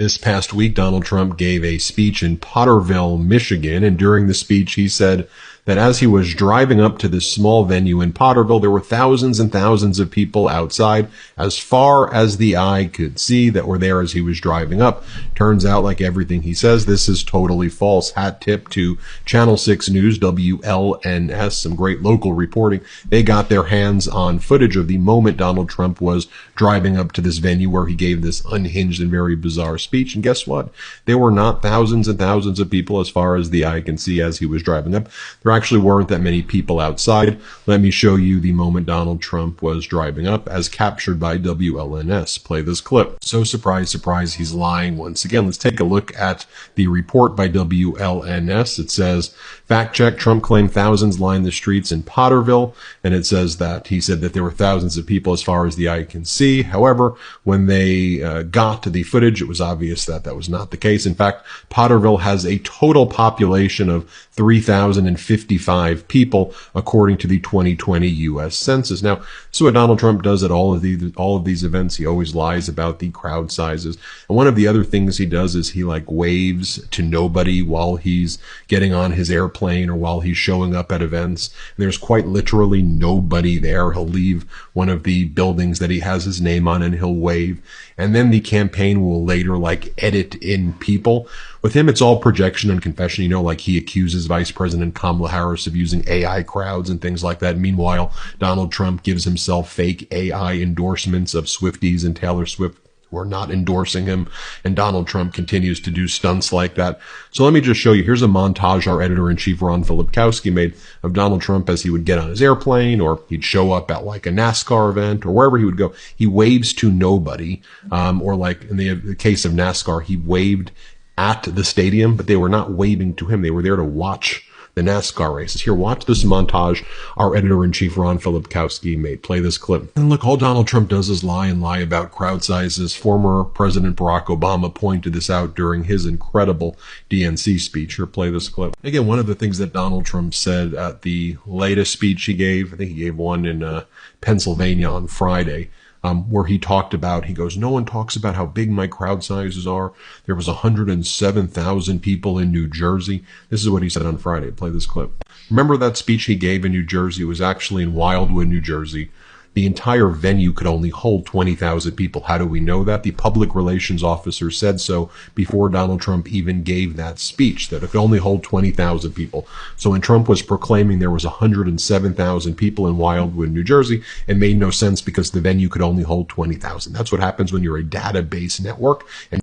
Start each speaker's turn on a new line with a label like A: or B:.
A: This past week, Donald Trump gave a speech in Potterville, Michigan, and during the speech, he said that as he was driving up to this small venue in Potterville, there were thousands and thousands of people outside as far as the eye could see that were there as he was driving up. Turns out, like everything he says, this is totally false. Hat tip to Channel 6 News, WLNS, some great local reporting. They got their hands on footage of the moment Donald Trump was driving up to this venue where he gave this unhinged and very bizarre speech. And guess what? There were not thousands and thousands of people as far as the eye can see as he was driving up. There actually weren't that many people outside. Let me show you the moment Donald Trump was driving up as captured by WLNS. Play this clip. So surprise, surprise, he's lying once again. Let's take a look at the report by WLNS. It says, fact check, Trump claimed thousands lined the streets in Potterville. And it says that he said that there were thousands of people as far as the eye can see. However, when they got to the footage, it was obvious that that was not the case. In fact, Potterville has a total population of 3,055 people, according to the 2020 U.S. Census. Now, so what Donald Trump does at all of these events, he always lies about the crowd sizes. And one of the other things he does is he waves to nobody while he's getting on his airplane or while he's showing up at events. And there's quite literally nobody there. He'll leave one of the buildings that he has his name on and he'll wave. And then the campaign will later edit in people. With him, it's all projection and confession. He accuses Vice President Kamala Harris of using AI crowds and things like that. Meanwhile, Donald Trump gives himself fake AI endorsements of Swifties and Taylor Swift who are not endorsing him. And Donald Trump continues to do stunts like that. So let me just show you. Here's a montage our editor-in-chief, Ron Filipkowski, made of Donald Trump as he would get on his airplane or he'd show up at a NASCAR event or wherever he would go. He waves to nobody. Or in the case of NASCAR, he waved at the stadium, but they were not waving to him. They were there to watch the NASCAR races. Here, watch this montage our editor-in-chief, Ron Filipkowski, made. Play this clip. And look, all Donald Trump does is lie and lie about crowd sizes. Former President Barack Obama pointed this out during his incredible DNC speech. Here, play this clip. Again, one of the things that Donald Trump said at the latest speech he gave, I think he gave one in Pennsylvania on Friday, where he goes, no one talks about how big my crowd sizes are. There was 107,000 people in New Jersey. This is what he said on Friday. Play this clip. Remember that speech he gave in New Jersey? It was actually in Wildwood, New Jersey. The entire venue could only hold 20,000 people. How do we know that? The public relations officer said so before Donald Trump even gave that speech, that it could only hold 20,000 people. So when Trump was proclaiming there was 107,000 people in Wildwood, New Jersey, it made no sense because the venue could only hold 20,000. That's what happens when you're a database network. And